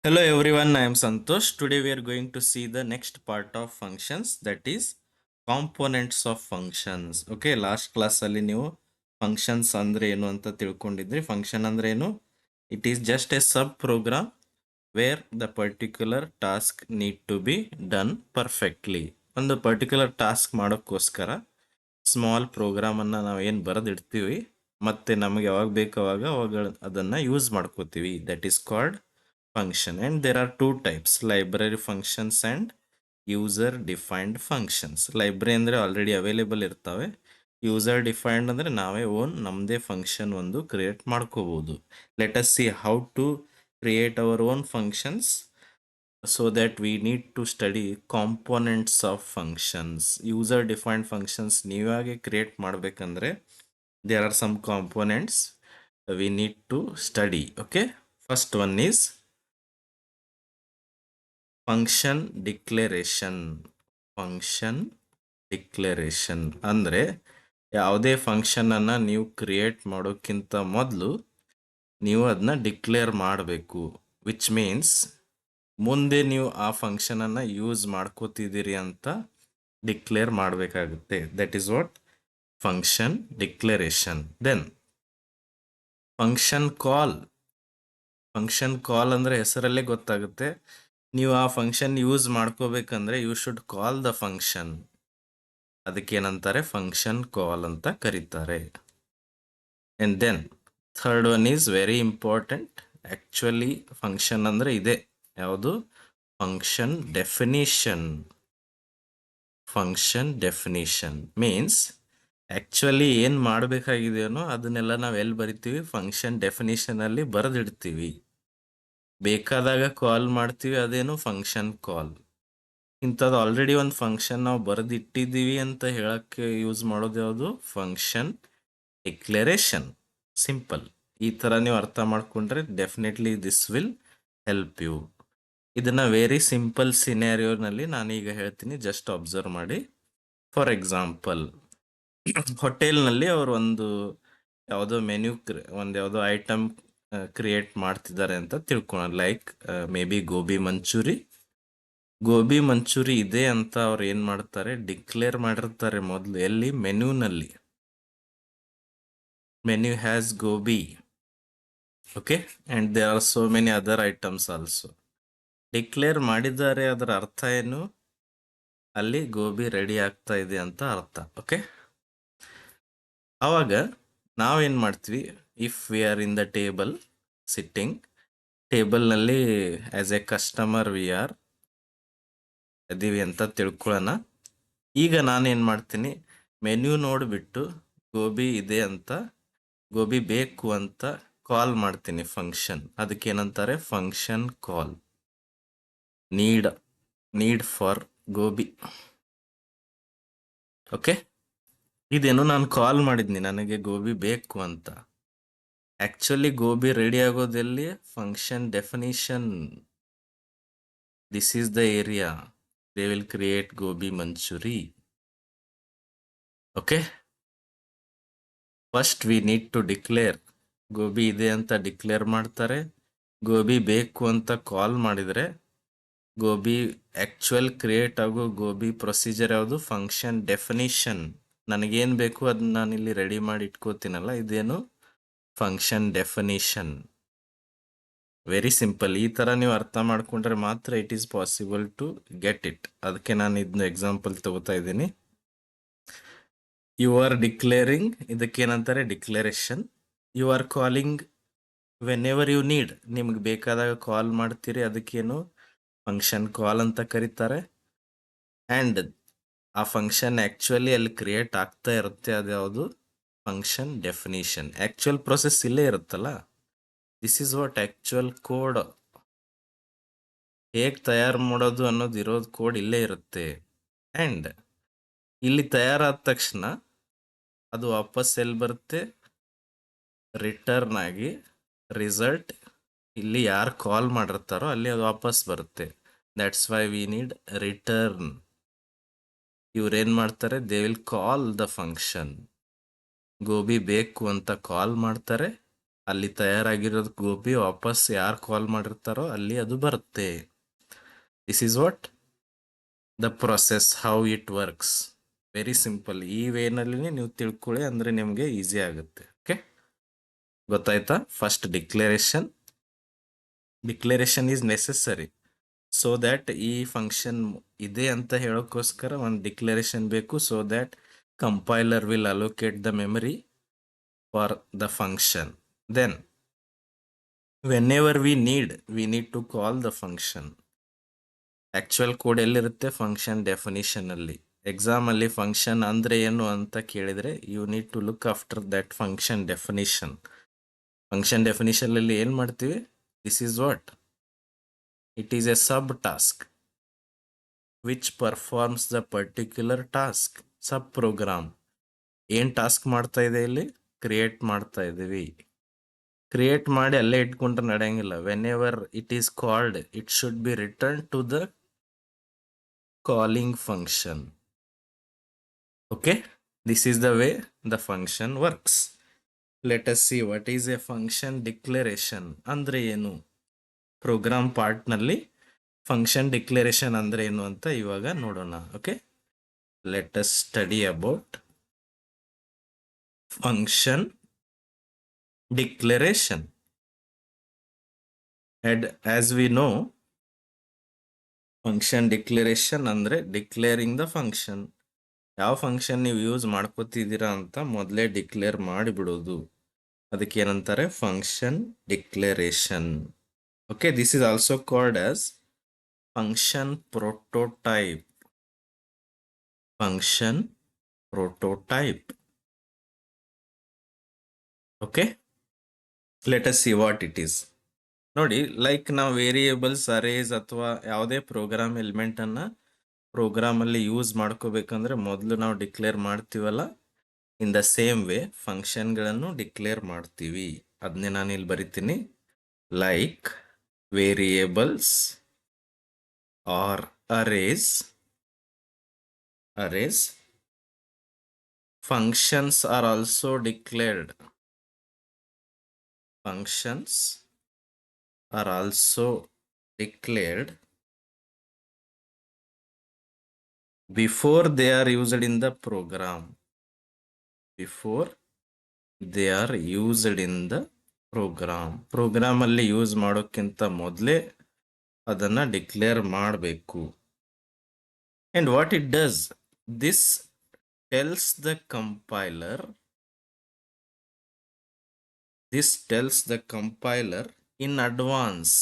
Hello everyone, I am Santosh. Today we are going to see the next part of functions, that is components of functions. Okay, last class ಅಲ್ಲಿ ನೀವು functions ಅಂದ್ರೆ ಏನು ಅಂತ ತಿಳ್ಕೊಂಡಿದ್ರಿ. Function ಅಂದ್ರೆ ಏನು? It is just a sub program where the particular task need to be done perfectly. ಒಂದು particular task ಮಾಡೋಕ್ಕೋಸ್ಕರ small program ಅನ್ನ ನಾವು ಏನು ಬರೆದಿಡ್ತೀವಿ ಮತ್ತೆ ನಮಗೆ ಯಾವಾಗ ಬೇಕು ಅವಾಗ ಅದನ್ನ ಯೂಸ್ ಮಾಡ್ಕೋತೀವಿ. That is called function, and there are two types: library functions and user defined functions. Library ಅಂದ್ರೆ ಆಲ್ರೆಡಿ ಅವೈಲೇಬಲ್ ಇರ್ತವೆ. ಯೂಸರ್ ಡಿಫೈನ್ಡ್ ಅಂದ್ರೆ ನಾವೇ ಓನ್ ನಮ್ಮದೇ ಫಂಕ್ಷನ್ ಒಂದು ಕ್ರಿಯೇಟ್ ಮಾಡ್ಕೋಬಹುದು. Let us see how to create our own functions. So that we need to study components of functions. User defined functions ನೀವಾಗೆ create ಮಾಡಬೇಕಂದ್ರೆ there are some components we need to study. Okay, first one is function declaration. Function declaration ಅಂದರೆ ಯಾವುದೇ function ಅನ್ನ ನೀವು create ಮಾಡೋಕ್ಕಿಂತ ಮೊದಲು ನೀವು ಅದನ್ನ ಡಿಕ್ಲೇರ್ ಮಾಡಬೇಕು. ವಿಚ್ ಮೀನ್ಸ್ ಮುಂದೆ ನೀವು ಆ ಫಂಕ್ಷನ್ ಅನ್ನ ಯೂಸ್ ಮಾಡ್ಕೋತಿದ್ದೀರಿ ಅಂತ ಡಿಕ್ಲೇರ್ ಮಾಡಬೇಕಾಗುತ್ತೆ. That is what function declaration. Then function call. Function call ಅಂದ್ರೆ ಹೆಸರಲ್ಲೇ ಗೊತ್ತಾಗುತ್ತೆ, ನೀವು ಆ ಫಂಕ್ಷನ್ ಯೂಸ್ ಮಾಡ್ಕೋಬೇಕಂದ್ರೆ you should call the function. ಅದಕ್ಕೇನಂತಾರೆ ಫಂಕ್ಷನ್ ಕಾಲ್ ಅಂತ ಕರೀತಾರೆ. And then third one is very important. Actually function ಅಂದ್ರೆ ಇದೆ ಯಾವುದು? Function definition. Function definition means actually ಏನ್ ಮಾಡಬೇಕಾಗಿದೆಯೋ ಅದನ್ನೆಲ್ಲ ನಾವು ಎಲ್ಲಿ ಬರಿತೀವಿ? ಫಂಕ್ಷನ್ ಡೆಫಿನಿಷನ್ ಅಲ್ಲಿ ಬರೆದಿಡ್ತೀವಿ. ಬೇಕಾದಾಗ ಕಾಲ್ ಮಾಡ್ತೀವಿ, ಅದೇನು ಫಂಕ್ಷನ್ ಕಾಲ್. ಇಂಥದ್ದು ಆಲ್ರೆಡಿ ಒಂದು ಫಂಕ್ಷನ್ ನಾವು ಬರೆದಿಟ್ಟಿದ್ದೀವಿ ಅಂತ ಹೇಳಕ್ಕೆ ಯೂಸ್ ಮಾಡೋದು ಯಾವುದು? Function declaration. ಸಿಂಪಲ್. ಈ ಥರ ನೀವು ಅರ್ಥ ಮಾಡ್ಕೊಂಡ್ರೆ definitely this will help you. ಇದನ್ನ ವೆರಿ ಸಿಂಪಲ್ ಸಿನಾರಿಯೋನಲ್ಲಿ ನಾನೀಗ ಹೇಳ್ತೀನಿ, ಜಸ್ಟ್ ಅಬ್ಸರ್ವ್ ಮಾಡಿ. ಫಾರ್ ಎಕ್ಸಾಂಪಲ್, ಹೋಟೆಲ್ನಲ್ಲಿ ಅವರು ಒಂದು ಯಾವುದೋ ಮೆನ್ಯೂ ಒಂದು ಯಾವುದೋ ಐಟಮ್ ಕ್ರಿಯೇಟ್ ಮಾಡ್ತಿದ್ದಾರೆ ಅಂತ ತಿಳ್ಕೊಳ್ಳೋಣ. Like maybe gobi manchuri. Gobi manchuri ಇದೆ ಅಂತ ಅವ್ರು ಏನ್ ಮಾಡ್ತಾರೆ? ಡಿಕ್ಲೇರ್ ಮಾಡಿರ್ತಾರೆ ಮೊದಲು. ಎಲ್ಲಿ? ಮೆನ್ಯೂನಲ್ಲಿ. Menu has gobi. Okay, and there are so many other items also. Declare ಮಾಡಿದ್ದಾರೆ, ಅದರ ಅರ್ಥ ಏನು? ಅಲ್ಲಿ ಗೋಬಿ ರೆಡಿ ಆಗ್ತಾ ಇದೆ ಅಂತ ಅರ್ಥ. ಓಕೆ, ಅವಾಗ ನಾವೇನ್ ಮಾಡ್ತೀವಿ? If we are in the table sitting, ಟೇಬಲ್ನಲ್ಲಿ as a customer we are ಅದೀವಿ ಅಂತ ತಿಳ್ಕೊಳ್ಳೋಣ. ಈಗ ನಾನೇನ್ ಮಾಡ್ತೀನಿ? ಮೆನ್ಯೂ ನೋಡ್ಬಿಟ್ಟು ಗೋಬಿ ಇದೆ ಅಂತ, ಗೋಬಿ ಬೇಕು ಅಂತ ಕಾಲ್ ಮಾಡ್ತೀನಿ ಫಂಕ್ಷನ್. ಅದಕ್ಕೇನಂತಾರೆ? Function call. Need for gobi. Okay, ಇದೇನು ನಾನು ಕಾಲ್ ಮಾಡಿದ್ನಿ ನನಗೆ ಗೋಬಿ ಬೇಕು ಅಂತ. ಆಕ್ಚುಲಿ ಗೋಬಿ ರೆಡಿ ಆಗೋದೆಲ್ಲಿ? Function definition. This is the area they will create gobi manchuri. Okay, first we need to declare. Gobi ಇದೆ ಅಂತ ಡಿಕ್ಲೇರ್ ಮಾಡ್ತಾರೆ. ಗೋಬಿ ಬೇಕು ಅಂತ ಕಾಲ್ ಮಾಡಿದರೆ ಗೋಬಿ ಆಕ್ಚುಯಲ್ ಕ್ರಿಯೇಟ್ ಆಗೋ ಗೋಬಿ ಪ್ರೊಸೀಜರ್ ಯಾವುದು? Function definition. ನನಗೇನು ಬೇಕು ಅದನ್ನ ನಾನು ಇಲ್ಲಿ ರೆಡಿ ಮಾಡಿ ಇಟ್ಕೋತೀನಲ್ಲ, ಇದೇನು? Function definition. Very simple. ಈ ಥರ ನೀವು ಅರ್ಥ ಮಾಡ್ಕೊಂಡ್ರೆ ಮಾತ್ರ it is possible to get it. ಅದಕ್ಕೆ ನಾನು ಇದನ್ನ ಎಕ್ಸಾಂಪಲ್ ತಗೋತಾ ಇದ್ದೀನಿ. ಯು ಆರ್ ಡಿಕ್ಲೇರಿಂಗ್, ಇದಕ್ಕೇನಂತಾರೆ? Declaration. You are calling whenever you need. ನಿಮ್ಗೆ ಬೇಕಾದಾಗ ಕಾಲ್ ಮಾಡ್ತೀರಿ, ಅದಕ್ಕೇನು? ಫಂಕ್ಷನ್ ಕಾಲ್ ಅಂತ ಕರೀತಾರೆ. ಆ್ಯಂಡ್ ಆ ಫಂಕ್ಷನ್ ಆ್ಯಕ್ಚುಲಿ ಅಲ್ಲಿ ಕ್ರಿಯೇಟ್ ಆಗ್ತಾ ಇರುತ್ತೆ, ಅದು ಯಾವುದು? Function definition. ಆ್ಯಕ್ಚುಯಲ್ ಪ್ರೊಸೆಸ್ ಇಲ್ಲೇ ಇರುತ್ತಲ್ಲ. This is what actual code. ಹೇಗೆ ತಯಾರು ಮಾಡೋದು ಅನ್ನೋದು ಇರೋದು ಕೋಡ್ ಇಲ್ಲೇ ಇರುತ್ತೆ. ಆ್ಯಂಡ್ ಇಲ್ಲಿ ತಯಾರಾದ ತಕ್ಷಣ ಅದು ವಾಪಸ್ ಎಲ್ಲಿ ಬರುತ್ತೆ? ರಿಟರ್ನ್ ಆಗಿ ರಿಸಲ್ಟ್ ಇಲ್ಲಿ ಯಾರು ಕಾಲ್ ಮಾಡಿರ್ತಾರೋ ಅಲ್ಲಿ ಅದು ವಾಪಸ್ ಬರುತ್ತೆ. That's why we need return. ಇವ್ರೇನ್ ಮಾಡ್ತಾರೆ? They will call the function. Gobi ಬೇಕು ಅಂತ ಕಾಲ್ ಮಾಡ್ತಾರೆ. ಅಲ್ಲಿ ತಯಾರಾಗಿರೋದು ಗೋಬಿ ವಾಪಸ್ ಯಾರು ಕಾಲ್ ಮಾಡಿರ್ತಾರೋ ಅಲ್ಲಿ ಅದು ಬರುತ್ತೆ. This is what the process, how it works. Very simple. ಈ ವೇನಲ್ಲಿ ನೀವು ತಿಳ್ಕೊಳ್ಳಿ, ಅಂದ್ರೆ ನಿಮಗೆ ಈಸಿ ಆಗುತ್ತೆ. ಓಕೆ, ಗೊತ್ತಾಯ್ತಾ? First declaration is necessary. So that ಈ ಫಂಕ್ಷನ್ ಇದೆ ಅಂತ ಹೇಳೋಕ್ಕೋಸ್ಕರ ಒಂದು ಡಿಕ್ಲರೇಷನ್ ಬೇಕು. So that compiler will allocate the memory for the function. Then whenever we need to call the function. Actual code ಎಲ್ಲಿರುತ್ತೆ? ಫಂಕ್ಷನ್ ಡೆಫಿನಿಷನ್ ಅಲ್ಲಿ. Exam ಅಲ್ಲಿ ಫಂಕ್ಷನ್ ಅಂದ್ರೆ ಏನು ಅಂತ ಕೇಳಿದ್ರೆ you need to look after that function definition. Function definition ಅಲ್ಲಿ ಏನ್ ಮಾಡ್ತೀವಿ? This is what it is a sub task which performs the particular task. Sub program ಏನ್ ಟಾಸ್ಕ್ ಮಾಡ್ತಾ ಇದೆ ಇಲ್ಲಿ? ಕ್ರಿಯೇಟ್ ಮಾಡ್ತಾ ಇದೀವಿ. ಕ್ರಿಯೇಟ್ ಮಾಡಿ ಅಲ್ಲೇ ಇಟ್ಕೊಂಡ್ರೆ ನಡೆಯಂಗಿಲ್ಲ. Whenever it is called, it should be return to the calling function. Okay, this is the way the function works. Let us see what is a function declaration. ಅಂದ್ರೆ ಏನು? Program part ನಲ್ಲಿ function declaration ಅಂದ್ರೆ ಏನು ಅಂತ ಇವಾಗ ನೋಡೋಣ. Okay, let us study about function declaration. And as we know, function declaration ಅಂದ್ರೆ declaring the function. ಯಾವ ಫಂಕ್ಷನ್ ನೀವು ಯೂಸ್ ಮಾಡ್ಕೋತಿದ್ದೀರಾ ಅಂತ ಮೊದಲೇ ಡಿಕ್ಲೇರ್ ಮಾಡಿಬಿಡೋದು. ಅದಕ್ಕೆ ಏನಂತಾರೆ? Function declaration. Okay, this is also called as function prototype. Function prototype. Okay, let us see what it is. ನೋಡಿ, like ನಾವು variables, arrays ಅಥವಾ ಯಾವುದೇ ಪ್ರೋಗ್ರಾಮ್ ಎಲಿಮೆಂಟ್ ಅನ್ನ ಪ್ರೋಗ್ರಾಮ್ ಅಲ್ಲಿ ಯೂಸ್ ಮಾಡ್ಕೋಬೇಕಂದ್ರೆ ಮೊದಲು ನಾವು ಡಿಕ್ಲೇರ್ ಮಾಡ್ತೀವಲ್ಲ, ಇನ್ ದ ಸೇಮ್ ವೇ ಫಂಕ್ಷನ್ಗಳನ್ನು ಡಿಕ್ಲೇರ್ ಮಾಡ್ತೀವಿ. ಅದನ್ನೇ ನಾನು ಇಲ್ಲಿ ಬರಿತೀನಿ. Like variables or arrays, functions are also declared. Functions are also declared before they are used in the program. Before they are used in the program. Program ಅಲ್ಲಿ use ಮಾಡೋಕ್ಕಿಂತ ಮೊದಲೇ ಅದನ್ನ ಡಿಕ್ಲೇರ್ ಮಾಡಬೇಕು. And what it does, this tells the compiler, in advance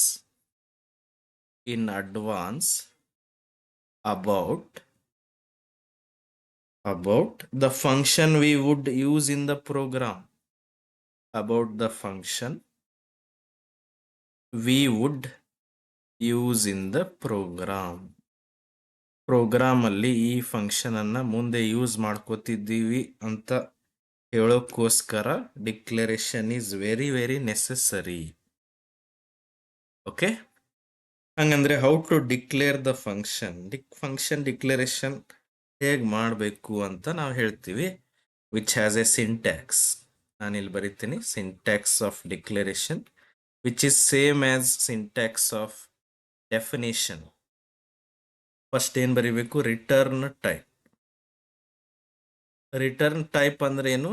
about the function we would use in the program. About the function we would use in the program. Program ಅಲ್ಲಿ ಈ function ಅನ್ನ ಮುಂದೆ use ಮಾಡ್ಕೋತಿದ್ದೀವಿ ಅಂತ ಹೇಳೋಕ್ಕೋಸ್ಕರ declaration is very very necessary. Okay, ಹಂಗಂದ್ರೆ how to declare the function. Function declaration ಹೇಗೆ ಮಾಡಬೇಕು ಅಂತ ನಾವು ಹೇಳ್ತೀವಿ. Which has a syntax. ನಾನಿಲ್ಲಿ ಬರಿತೀನಿ syntax of declaration, which is same as syntax of definition. First ಏನ್ ಬರಿಬೇಕು? Return type. ರಿಟರ್ನ್ ಟೈಪ್ ಅಂದ್ರೆ ಏನು?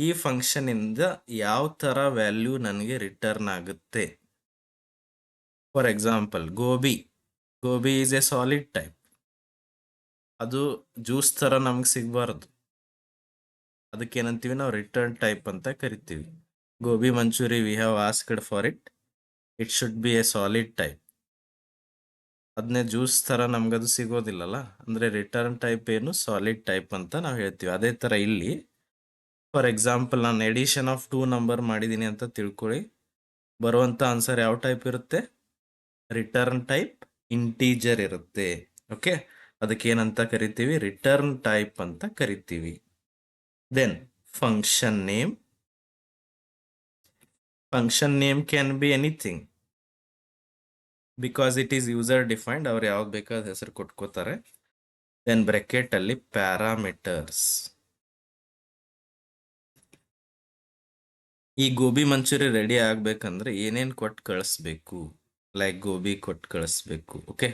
ಈ ಫಂಕ್ಷನ್ ಇಂದ ಯಾವ ತರ ವ್ಯಾಲ್ಯೂ ನನಗೆ ರಿಟರ್ನ್ ಆಗುತ್ತೆ. For example, gobi is A solid type. ಅದು ಜ್ಯೂಸ್ ತರ ನಮ್ಗೆ ಸಿಗಬಾರದು. ಅದಕ್ಕೆ ಏನಂತೀವಿ ನಾವು? ರಿಟರ್ನ್ ಟೈಪ್ ಅಂತ ಕರಿತೀವಿ. Gobi manchurian we have asked for it should be a solid type. ಅದನ್ನೇ ಜ್ಯೂಸ್ ತರ ನಮ್ಗದು ಸಿಗೋದಿಲ್ಲಲ್ಲ, ಅಂದ್ರೆ ರಿಟರ್ನ್ ಟೈಪ್ ಏನು? ಸಾಲಿಡ್ ಟೈಪ್ ಅಂತ ನಾವು ಹೇಳ್ತೀವಿ. ಅದೇ ತರ ಇಲ್ಲಿ ಫಾರ್ ಎಕ್ಸಾಂಪಲ್ ನಾನು ಎಡಿಷನ್ ಆಫ್ 2 ನಂಬರ್ ಮಾಡಿದೀನಿ ಅಂತ ತಿಳ್ಕೊಳ್ಳಿ. ಬರುವಂತ ಆನ್ಸರ್ ಯಾವ ಟೈಪ್ ಇರುತ್ತೆ? ರಿಟರ್ನ್ ಟೈಪ್ ಇಂಟೀಜರ್ ಇರುತ್ತೆ. ಓಕೆ, ಅದಕ್ಕೆ ಏನಂತ ಕರಿತೀವಿ? ರಿಟರ್ನ್ ಟೈಪ್ ಅಂತ ಕರಿತೀವಿ. Then function name. Function name can be anything because it is user defined. ಅವ್ರು ಯಾವ್ದು ಬೇಕಾದ ಹೆಸರು ಕೊಟ್ಕೋತಾರೆ. ದೆನ್ ಬ್ರಾಕೆಟ್ ಅಲ್ಲಿ ಪ್ಯಾರಾಮೀಟರ್ಸ್. ಈ ಗೋಬಿ ಮಂಚೂರಿ ರೆಡಿ ಆಗ್ಬೇಕಂದ್ರೆ ಏನೇನು ಕೊಟ್ಟು ಕಳಿಸ್ಬೇಕು, ಲೈಕ್ ಗೋಬಿ ಕೊಟ್ಟು ಕಳಿಸ್ಬೇಕು. Okay,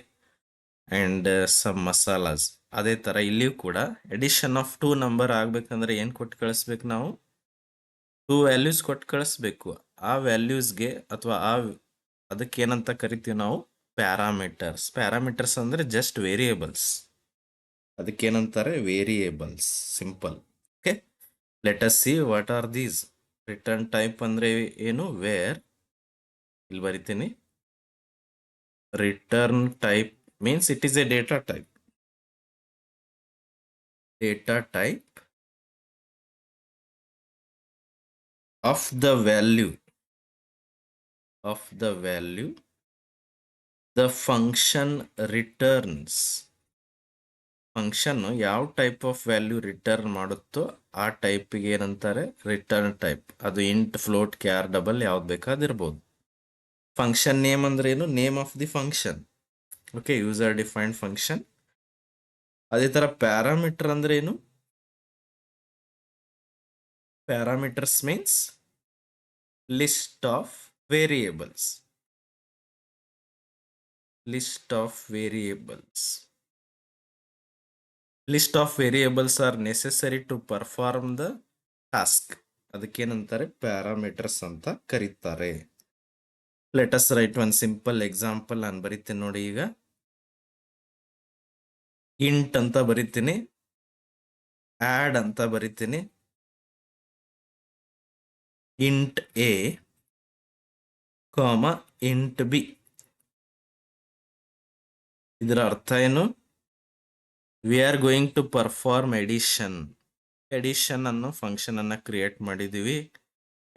and some masalas. ಅದೇ ಥರ ಇಲ್ಲಿಯೂ ಕೂಡ ಎಡಿಷನ್ ಆಫ್ 2 ನಂಬರ್ ಆಗ್ಬೇಕಂದ್ರೆ ಏನು ಕೊಟ್ಟು ಕಳಿಸ್ಬೇಕು ನಾವು? 2 ವ್ಯಾಲ್ಯೂಸ್ ಕೊಟ್ಟು ಕಳಿಸ್ಬೇಕು. ಆ ವ್ಯಾಲ್ಯೂಸ್ಗೆ ಅಥವಾ ಅದಕ್ಕೆ ಏನಂತ ಕರಿತೀವಿ ನಾವು? ಪ್ಯಾರಾಮೀಟರ್ಸ್. ಪ್ಯಾರಾಮೀಟರ್ಸ್ ಅಂದರೆ ಜಸ್ಟ್ ವೇರಿಯೇಬಲ್ಸ್. ಅದಕ್ಕೇನಂತಾರೆ? Variables. Simple. Okay, let us see what are these. Return type ಅಂದರೆ ಏನು? ವೇರ್. ಇಲ್ಲಿ ಬರಿತೀನಿ. Return type means it is a data type. Data type of the value the function returns. Function ಯಾವ type of value return ಮಾಡುತ್ತೋ ಆ ಟೈಪಿಗೆ ಏನಂತಾರೆ? Return type. ಅದು ಇಂಟ್, ಫ್ಲೋಟ್, ಕ್ಯಾರ್, ಡಬಲ್ ಯಾವ್ದು ಬೇಕಾದಿರ್ಬೋದು. ಫಂಕ್ಷನ್ ನೇಮ್ ಅಂದ್ರೆ ಏನು? Name of the function. Okay, user defined function. ಅದೇ ಥರ ಪ್ಯಾರಾಮೀಟರ್ ಅಂದ್ರೆ ಏನು? Parameters means list of variables. List of variables are necessary to perform the task. ಅದಕ್ಕೇನಂತಾರೆ? ಪ್ಯಾರಾಮೀಟರ್ಸ್ ಅಂತ ಕರೀತಾರೆ. Let us write one simple example. ನಾನು ಬರಿತೀನಿ ನೋಡಿ. ಈಗ ಇಂಟ್ ಅಂತ ಬರಿತೀನಿ, ಆಡ್ ಅಂತ ಬರಿತೀನಿ, int a comma int b. ಇದರ ಅರ್ಥ ಏನು? We are going to perform addition. Addition ಅನ್ನೋ ಫಂಕ್ಷನ್ ಅನ್ನ ಕ್ರಿಯೇಟ್ ಮಾಡಿದೀವಿ.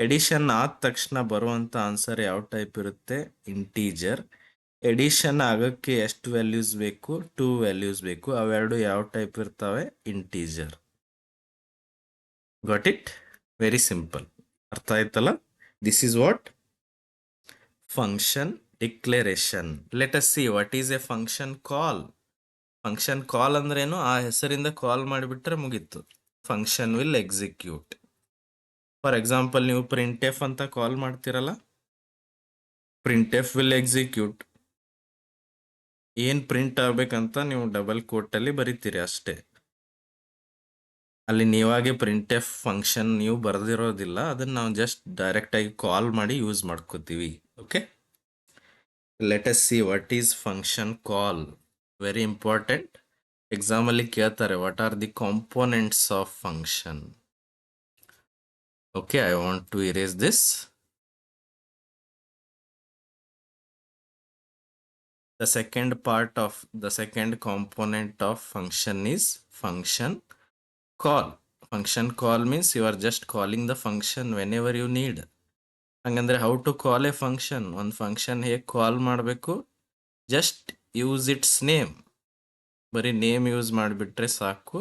ಎಡಿಷನ್ ಆದ ತಕ್ಷಣ ಬರುವಂತ ಆನ್ಸರ್ ಯಾವ ಟೈಪ್ ಇರುತ್ತೆ? ಇಂಟೀಜರ್. ಎಡಿಷನ್ ಆಗಕ್ಕೆ ಎಷ್ಟು ವ್ಯಾಲ್ಯೂಸ್ ಬೇಕು? 2 ವ್ಯಾಲ್ಯೂಸ್ ಬೇಕು. ಅವೆರಡು ಯಾವ ಟೈಪ್ ಇರ್ತವೆ? Integer. Got it? Very simple. ಅರ್ಥ ಆಯ್ತಲ್ಲ? This is what function declaration. Let us see what is a function call. Function ಕಾಲ್ ಅಂದ್ರೇನು? ಆ ಹೆಸರಿಂದ ಕಾಲ್ ಮಾಡಿಬಿಟ್ರೆ ಮುಗೀತು. Function will execute. For example, ನೀವು ಪ್ರಿಂಟ್ ಎಫ್ ಅಂತ ಕಾಲ್ ಮಾಡ್ತಿರಲ್ಲ, ಪ್ರಿಂಟ್ ಎಫ್ ವಿಲ್ ಎಕ್ಸಿಕ್ಯೂಟ್. ಏನ್ ಪ್ರಿಂಟ್ ಆಗ್ಬೇಕಂತ ನೀವು ಡಬಲ್ ಕೋಟ್ ಅಲ್ಲಿ ಬರೀತೀರಿ ಅಷ್ಟೇ. ಅಲ್ಲಿ ನೀವಾಗೆ ಪ್ರಿಂಟ್ ಎಫ್ ಫಂಕ್ಷನ್ ನೀವು ಬರೆದಿರೋದಿಲ್ಲ. ಅದನ್ನ ನಾವು ಜಸ್ಟ್ ಡೈರೆಕ್ಟ್ ಆಗಿ ಕಾಲ್ ಮಾಡಿ ಯೂಸ್ ಮಾಡ್ಕೋತೀವಿ. Okay, let us see what is function call. Very important. Exam ಅಲ್ಲಿ ಕೇಳ್ತಾರೆ, what are the components of function. Okay, I want to erase this. The second component of function is function call. Function call means you are just calling the function whenever you need. ಹಂಗಂದ್ರೆ how to call a function. ಒಂದು function ಹೇಗೆ ಕಾಲ್ ಮಾಡಬೇಕು? Just use it's name. ಬರೀ name use ಮಾಡಿಬಿಟ್ರೆ ಸಾಕು.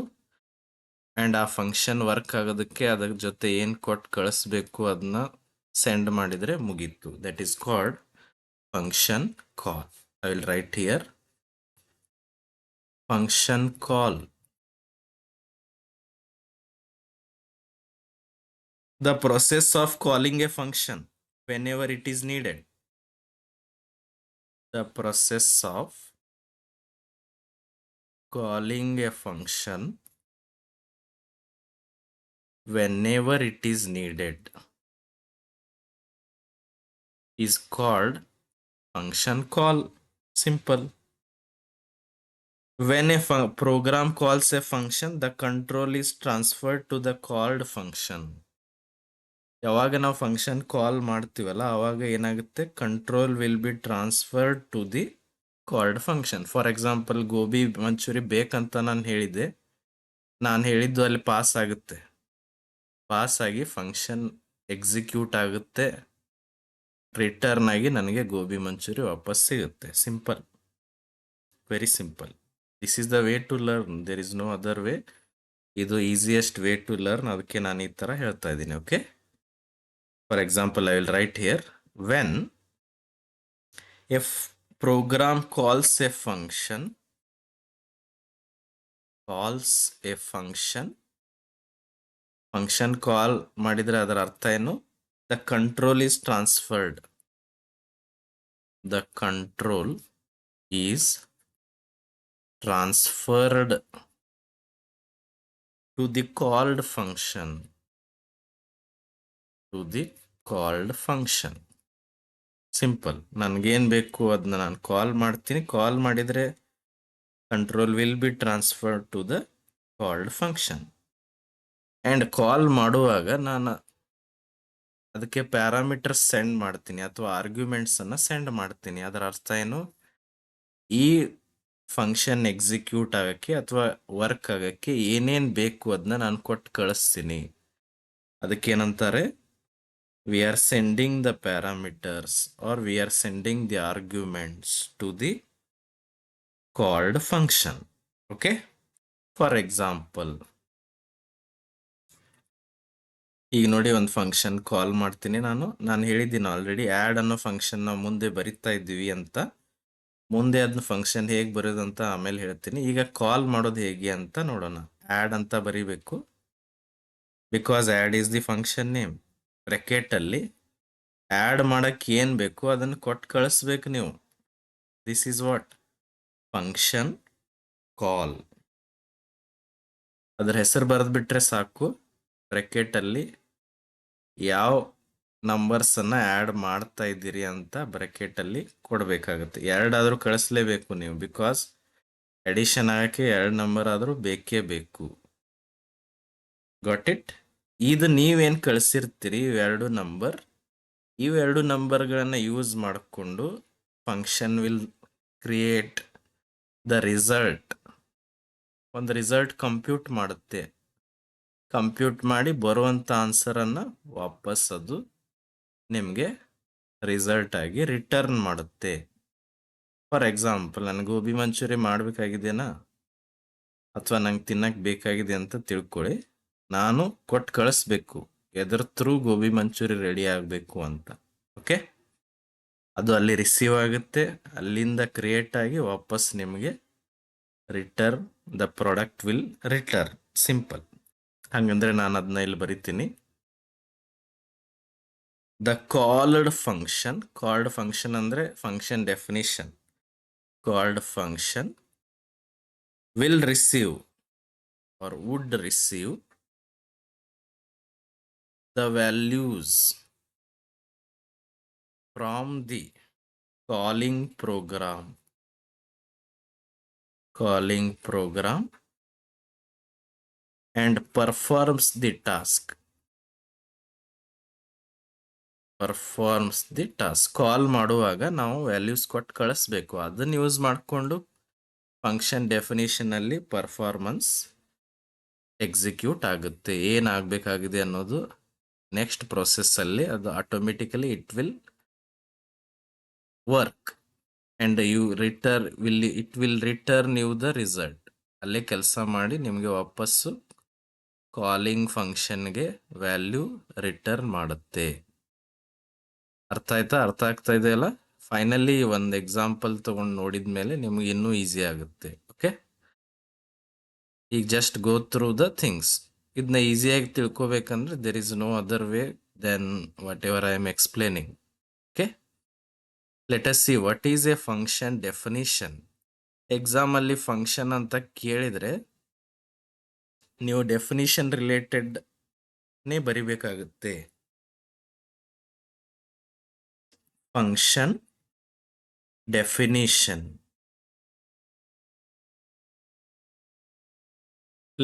And ಆ function work ಆಗೋದಕ್ಕೆ ಅದರ ಜೊತೆ ಏನು ಕೊಟ್ಟು ಕಳಿಸ್ಬೇಕು ಅದನ್ನ ಸೆಂಡ್ ಮಾಡಿದರೆ ಮುಗೀತು. That is called function call. I will write here function call. The process of calling a function whenever it is needed. The process of calling a function whenever it is needed is called function call. Simple. When a program calls a function, the control is transferred to the called function. ಯಾವಾಗ ನಾವು function call ಮಾಡ್ತೀವಲ್ಲ ಅವಾಗ ಏನಾಗುತ್ತೆ? Control will be transferred to the called function. For example, gobi manchurian ಬೇಕಂತ ನಾನು ಹೇಳಿದ್ದೆ. ನಾನು ಹೇಳಿದ್ದು ಅಲ್ಲಿ ಪಾಸ್ ಆಗುತ್ತೆ. ಪಾಸ್ ಆಗಿ ಫಂಕ್ಷನ್ ಎಕ್ಸಿಕ್ಯೂಟ್ ಆಗುತ್ತೆ. ರಿಟರ್ನ್ ಆಗಿ ನನಗೆ ಗೋಬಿ ಮಂಚೂರಿ ವಾಪಸ್ ಸಿಗುತ್ತೆ. Simple, very simple. This is the way to learn. There is no other way. ಇದು ಈಸಿಯೆಸ್ಟ್ ವೇ ಟು ಲರ್ನ್. ಅದಕ್ಕೆ ನಾನು ಈ ಥರ ಹೇಳ್ತಾ ಇದ್ದೀನಿ. Okay, for example, I will write here, when if program calls a function ಕಾಲ್ ಮಾಡಿದ್ರೆ ಅದರ ಅರ್ಥ ಏನು? The control is transferred. The control is transferred to the called function. To the called function. Simple. ನನಗೇನು ಬೇಕು ಅದನ್ನ ನಾನು ಕಾಲ್ ಮಾಡ್ತೀನಿ. Call ಮಾಡಿದರೆ control will be transfer to the called function. And call ಮಾಡುವಾಗ ನಾನು ಅದಕ್ಕೆ ಪ್ಯಾರಾಮೀಟರ್ಸ್ ಸೆಂಡ್ ಮಾಡ್ತೀನಿ ಅಥವಾ ಆರ್ಗ್ಯುಮೆಂಟ್ಸನ್ನು ಸೆಂಡ್ ಮಾಡ್ತೀನಿ. ಅದರ ಅರ್ಥ ಏನು? ಈ ಫಂಕ್ಷನ್ ಎಕ್ಸಿಕ್ಯೂಟ್ ಆಗೋಕ್ಕೆ ಅಥವಾ ವರ್ಕ್ ಆಗೋಕ್ಕೆ ಏನೇನು ಬೇಕು ಅದನ್ನ ನಾನು ಕೊಟ್ಟು ಕಳಿಸ್ತೀನಿ. ಅದಕ್ಕೇನಂತಾರೆ? We are sending the parameters or we are sending the arguments to the called function. Okay? For example, ಈಗ ನೋಡಿ ಒಂದು ಫಂಕ್ಷನ್ ಕಾಲ್ ಮಾಡ್ತೀನಿ ನಾನು ಹೇಳಿದ್ದೀನಿ ಆಲ್ರೆಡಿ ಆ್ಯಡ್ ಅನ್ನೋ ಫಂಕ್ಷನ್ ನಾವು ಮುಂದೆ ಬರಿತಾ ಇದ್ದೀವಿ ಅಂತ. ಮುಂದೆ ಅದನ್ನ ಫಂಕ್ಷನ್ ಹೇಗೆ ಬರೋದು ಅಂತ ಆಮೇಲೆ ಹೇಳ್ತೀನಿ. ಈಗ ಕಾಲ್ ಮಾಡೋದು ಹೇಗೆ ಅಂತ ನೋಡೋಣ. ಆ್ಯಡ್ ಅಂತ ಬರಿಬೇಕು. Because add is the function name. ಬ್ರ್ಯಾಕೆಟಲ್ಲಿ ಆ್ಯಡ್ ಮಾಡಕ್ಕೆ ಏನು ಬೇಕು ಅದನ್ನು ಕೊಟ್ಟು ಕಳಿಸ್ಬೇಕು ನೀವು. This is what function call. ಅದರ ಹೆಸರು ಬರೆದ್ಬಿಟ್ರೆ ಸಾಕು. ಬ್ರ್ಯಾಕೆಟಲ್ಲಿ ಯಾವ ನಂಬರ್ಸನ್ನು ಆ್ಯಡ್ ಮಾಡ್ತಾ ಇದ್ದೀರಿ ಅಂತ ಬ್ರ್ಯಾಕೆಟಲ್ಲಿ ಕೊಡಬೇಕಾಗುತ್ತೆ. ಎರಡಾದರೂ ಕಳಿಸ್ಲೇಬೇಕು ನೀವು. ಬಿಕಾಸ್ ಎಡಿಷನ್ ಆಗೋಕ್ಕೆ 2 ನಂಬರ್ ಆದರೂ ಬೇಕೇ ಬೇಕು. Got it? ಇದು ನೀವೇನು ಕಳಿಸಿರ್ತೀರಿ ಇವೆರಡು ನಂಬರ್, ಇವೆರಡು ನಂಬರ್ಗಳನ್ನು ಯೂಸ್ ಮಾಡಿಕೊಂಡು function will create the result. ಒಂದು ರಿಸಲ್ಟ್ ಕಂಪ್ಯೂಟ್ ಮಾಡುತ್ತೆ. ಕಂಪ್ಯೂಟ್ ಮಾಡಿ ಬರುವಂಥ ಆನ್ಸರನ್ನು ವಾಪಸ್ ಅದು ನಿಮಗೆ ರಿಸಲ್ಟ್ ಆಗಿ ರಿಟರ್ನ್ ಮಾಡುತ್ತೆ. ಫಾರ್ ಎಕ್ಸಾಂಪಲ್, ನನಗೆ ಗೋಬಿ ಮಂಚೂರಿ ಮಾಡಬೇಕಾಗಿದೆನಾ ಅಥವಾ ನಂಗೆ ತಿನ್ನಕ್ಕೆ ಬೇಕಾಗಿದೆ ಅಂತ ತಿಳ್ಕೊಳ್ಳಿ. ನಾನು ಕೊಟ್ಟು ಕಳಿಸ್ಬೇಕು ಎದ್ರ ಥ್ರೂ ಗೋಬಿ ಮಂಚೂರಿ ರೆಡಿ ಆಗಬೇಕು ಅಂತ. ಓಕೆ, ಅದು ಅಲ್ಲಿ ರಿಸೀವ್ ಆಗುತ್ತೆ. ಅಲ್ಲಿಂದ ಕ್ರಿಯೇಟ್ ಆಗಿ ವಾಪಸ್ ನಿಮಗೆ return the product will return. Simple. ಹಾಗಂದ್ರೆ ನಾನು ಅದನ್ನ ಇಲ್ಲಿ ಬರಿತೀನಿ. ದ ಕಾಲ್ಡ್ ಫಂಕ್ಷನ್ ಅಂದರೆ function definition. Called function will receive or would receive the values from the calling program and performs the task. ಕಾಲ್ ಮಾಡುವಾಗ ನಾವು ವ್ಯಾಲ್ಯೂಸ್ ಕೊಟ್ಟು ಕಳಿಸ್ಬೇಕು. ಅದನ್ನು ಯೂಸ್ ಮಾಡಿಕೊಂಡು ಫಂಕ್ಷನ್ ಡೆಫಿನಿಷನಲ್ಲಿ ಪರ್ಫಾರ್ಮೆನ್ಸ್ ಎಕ್ಸಿಕ್ಯೂಟ್ ಆಗುತ್ತೆ. ಏನಾಗಬೇಕಾಗಿದೆ ಅನ್ನೋದು ನೆಕ್ಸ್ಟ್ ಪ್ರೊಸೆಸ್ಸಲ್ಲಿ ಅದು automatically it will work and it will return you the result. ಅಲ್ಲೇ ಕೆಲಸ ಮಾಡಿ ನಿಮಗೆ ವಾಪಸ್ಸು ಕಾಲಿಂಗ್ ಫಂಕ್ಷನ್ಗೆ ವ್ಯಾಲ್ಯೂ ರಿಟರ್ನ್ ಮಾಡುತ್ತೆ. ಅರ್ಥ ಆಗ್ತಾ ಇದೆಯಲ್ಲ? ಫೈನಲಿ ಒಂದು ಎಕ್ಸಾಂಪಲ್ ತಗೊಂಡು ನೋಡಿದ ಮೇಲೆ ನಿಮ್ಗೆ ಇನ್ನೂ ಈಸಿ ಆಗುತ್ತೆ. ಓಕೆ, ಈಗ just go through the things. ಇದನ್ನ ಈಸಿಯಾಗಿ ತಿಳ್ಕೊಬೇಕಂದ್ರೆ there is no other way then whatever I am explaining. Okay, let us see what is a function definition. ಎಕ್ಸಾಮಲ್ಲಿ ಫಂಕ್ಷನ್ ಅಂತ ಕೇಳಿದರೆ ನೀವು ಡೆಫಿನಿಷನ್ ರಿಲೇಟೆಡ್ನೇ ಬರಿಬೇಕಾಗುತ್ತೆ. Function definition.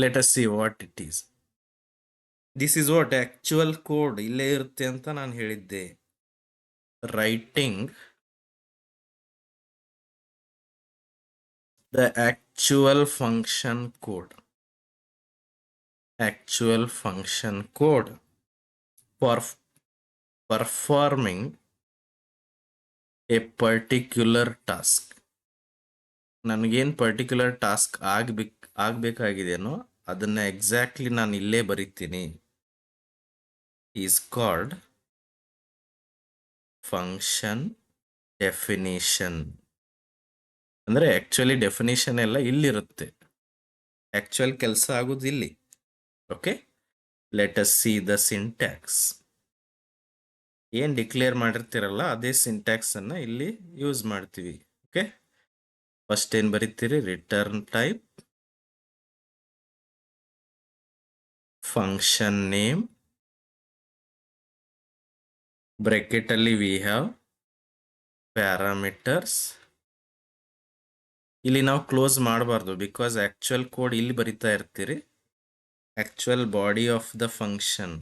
Let us see what it is. This is what actual code ಇಲ್ಲೇ ಇರುತ್ತೆ ಅಂತ ನಾನು ಹೇಳಿದ್ದೆ. Writing the actual function code for performing a particular task. ನನಗೇನು ಪರ್ಟಿಕ್ಯುಲರ್ ಟಾಸ್ಕ್ ಆಗಬೇಕಾಗಿದೆಯೋ ಅದನ್ನು ಎಕ್ಸಾಕ್ಟ್ಲಿ ನಾನು ಇಲ್ಲೇ ಬರಿತೀನಿ. Is called function definition. ಅಂದರೆ ಆ್ಯಕ್ಚುಲಿ ಡೆಫಿನಿಷನ್ ಎಲ್ಲ ಇಲ್ಲಿರುತ್ತೆ, ಆ್ಯಕ್ಚುಯಲ್ ಕೆಲಸ ಆಗೋದು ಇಲ್ಲಿ. Okay, let us see the syntax. ಏನು ಡಿಕ್ಲೇರ್ ಮಾಡಿರ್ತೀರಲ್ಲ ಅದೇ ಸಿಂಟ್ಯಾಕ್ಸನ್ನು ಇಲ್ಲಿ ಯೂಸ್ ಮಾಡ್ತೀವಿ. ಓಕೆ, ಫಸ್ಟ್ ಏನು ಬರೀತೀರಿ? ರಿಟರ್ನ್ ಟೈಪ್, ಫಂಕ್ಷನ್ ನೇಮ್, ಬ್ರ್ಯಾಕೆಟಲ್ಲಿ ವಿ ಹ್ಯಾವ್ ಪ್ಯಾರಾಮೀಟರ್ಸ್. ಇಲ್ಲಿ ನಾವು ಕ್ಲೋಸ್ ಮಾಡಬಾರ್ದು, ಬಿಕಾಸ್ ಆ್ಯಕ್ಚುಯಲ್ ಕೋಡ್ ಇಲ್ಲಿ ಬರಿತಾ ಇರ್ತೀರಿ. Actual body of the function,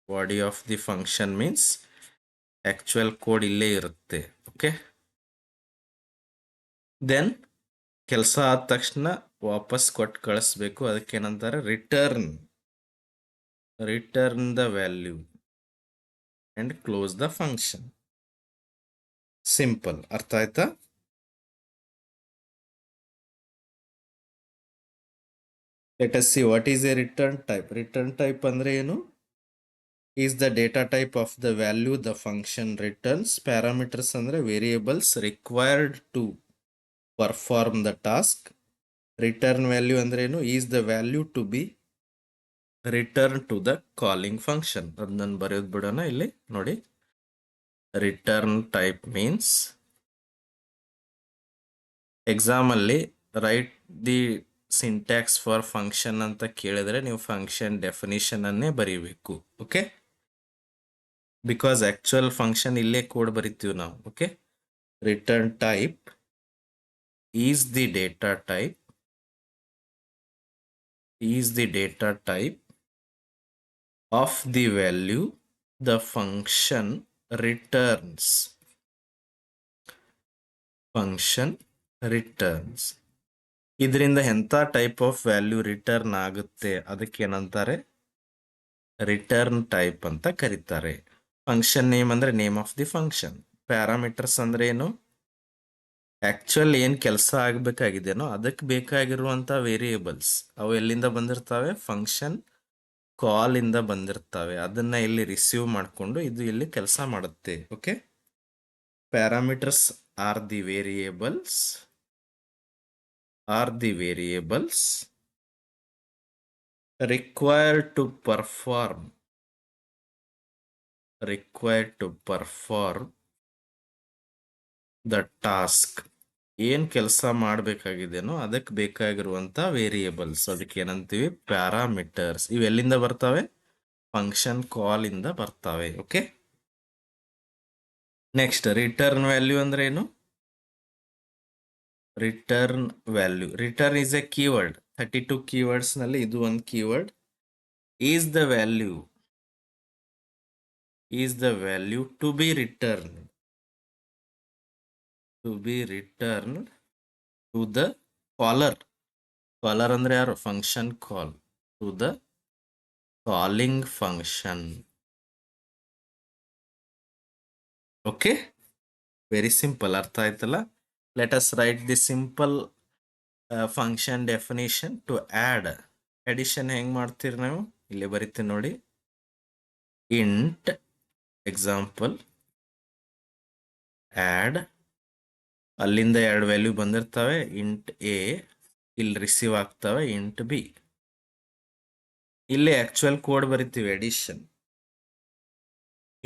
body of the function means actual code ಇಲ್ಲೇ ಇರುತ್ತೆ. ಓಕೆ, ದೆನ್ ಕೆಲಸ ಆದ ತಕ್ಷಣ ವಾಪಸ್ ಕೊಟ್ಟು ಕಳಿಸ್ಬೇಕು. ಅದಕ್ಕೇನಂತಾರೆ? Return the value and close the function. Simple. ಅರ್ಥ ಆಯ್ತಾ? Let us see what is a return type. Return type ಅಂದ್ರೆ ಏನು? Is the data type of the value the function returns. Parameters ಅಂದ್ರೆ variables required to perform the task. Return value ಅಂದ್ರೆ ಏನು? Is the value to be returned to the calling function. ಅದನ್ನ ಬರೆಯೋದು ಬಿಡೋಣ ಇಲ್ಲಿ ನೋಡಿ. ರಿಟರ್ನ್ ಟೈಪ್ ಮೀನ್ಸ್ ಎಕ್ಸಾಮಲ್ಲಿ write the syntax for function ಅಂತ ಕೇಳಿದ್ರೆ ನೀವು ಫಂಕ್ಷನ್ ಡೆಫಿನಿಷನ್ ಅನ್ನೇ ಬರೀಬೇಕು. ಓಕೆ, ಬಿಕಾಸ್ ಆಕ್ಚುಯಲ್ ಫಂಕ್ಷನ್ ಇಲ್ಲೇ ಕೋಡ್ ಬರಿತೀವಿ ನಾವು. Okay, return type is the data type of the value the function returns. ಇದರಿಂದ ಎಂಥ ಟೈಪ್ ಆಫ್ ವ್ಯಾಲ್ಯೂ ರಿಟರ್ನ್ ಆಗುತ್ತೆ ಅದಕ್ಕೆ ಏನಂತಾರೆ? ರಿಟರ್ನ್ ಟೈಪ್ ಅಂತ ಕರೀತಾರೆ. ಫಂಕ್ಷನ್ ನೇಮ್ ಅಂದ್ರೆ name of the function. Parameters ಅಂದ್ರೆ ಏನು? ಆಕ್ಚುಯಲ್ ಏನು ಕೆಲಸ ಆಗಬೇಕಾಗಿದೆನೋ ಅದಕ್ಕೆ ಬೇಕಾಗಿರುವಂಥ ವೇರಿಯೇಬಲ್ಸ್. ಅವು ಎಲ್ಲಿಂದ ಬಂದಿರ್ತವೆ? ಫಂಕ್ಷನ್ ಕಾಲ್ ಇಂದ ಬಂದಿರ್ತವೆ. ಅದನ್ನ ಇಲ್ಲಿ ರಿಸೀವ್ ಮಾಡಿಕೊಂಡು ಇದು ಇಲ್ಲಿ ಕೆಲಸ ಮಾಡುತ್ತೆ. Okay, parameters R the variables required to perform the task. ಏನು ಕೆಲಸ ಮಾಡಬೇಕಾಗಿದೆನೋ ಅದಕ್ಕೆ ಬೇಕಾಗಿರುವಂಥ ವೇರಿಯೇಬಲ್ಸ್, ಅದಕ್ಕೆ ಏನಂತೀವಿ? ಪ್ಯಾರಾಮೀಟರ್ಸ್. ಇವೆಲ್ಲಿಂದ ಬರ್ತವೆ? ಫಂಕ್ಷನ್ ಕಾಲ್ ಇಂದ ಬರ್ತವೆ. ಓಕೆ, ನೆಕ್ಸ್ಟ್ ರಿಟರ್ನ್ ವ್ಯಾಲ್ಯೂ ಅಂದ್ರೆ ಏನು? Return value, return is a keyword. 32 keywords ನಲ್ಲಿ ಇದು ಒಂದು keyword. Is the value to be return to the caller. ಅಂದ್ರೆ ಯಾರು? Function call. To the calling function. Okay, very simple. ಅರ್ಥ ಆಯ್ತಲ್ಲ? Let us write the simple function definition to add. Addition ಹೆಂಗ್ ಮಾಡ್ತೀರಿ ನಾವು? ಇಲ್ಲಿ ಬರಿತೀನಿ ನೋಡಿ. ಇಂಟ್ ಎಕ್ಸಾಂಪಲ್ ಆಡ್, ಅಲ್ಲಿಂದ 2 ವ್ಯಾಲ್ಯೂ ಬಂದಿರ್ತವೆ. ಇಂಟ್ ಎ ಇಲ್ಲಿ ರಿಸೀವ್ ಆಗ್ತವೆ, ಇಂಟ್ ಬಿ. ಇಲ್ಲಿ ಆಕ್ಚುಯಲ್ ಕೋಡ್ ಬರಿತೀವಿ ಅಡಿಷನ್.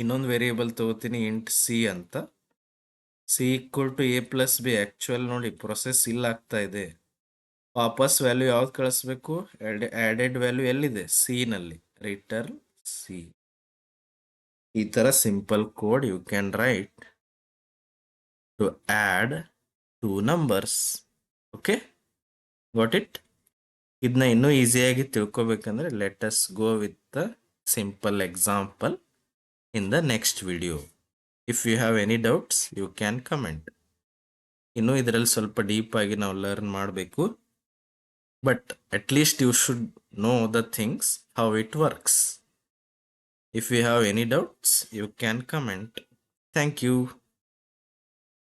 ಇನ್ನೊಂದು ವೇರಿಯೇಬಲ್ ತಗೋತೀನಿ ಇಂಟ್ ಸಿ ಅಂತ. C equal to a plus b. Actual ನೋಡಿ ಪ್ರೊಸೆಸ್ ಇಲ್ಲ ಆಗ್ತಾ ಇದೆ. ವಾಪಸ್ ವ್ಯಾಲ್ಯೂ ಯಾವ್ದು ಕಳಿಸ್ಬೇಕು? ಆಡೆಡ್ ವ್ಯಾಲ್ಯೂ ಎಲ್ಲಿದೆ? ಸಿ ನಲ್ಲಿ. Return c. ಈ ತರ simple code you can write to add 2 numbers. Okay, got it? ಇದನ್ನ ಇನ್ನೂ ಈಸಿಯಾಗಿ ತಿಳ್ಕೊಬೇಕಂದ್ರೆ let us go with the simple example in the next video. If you have any doubts you can comment. ಇನ್ನೂ ಇದರಲ್ಲಿ ಸ್ವಲ್ಪ deep ಆಗಿ ನಾವು learn ಮಾಡಬೇಕು. But at least you should know the things how it works. If you have any doubts, you can comment. Thank you.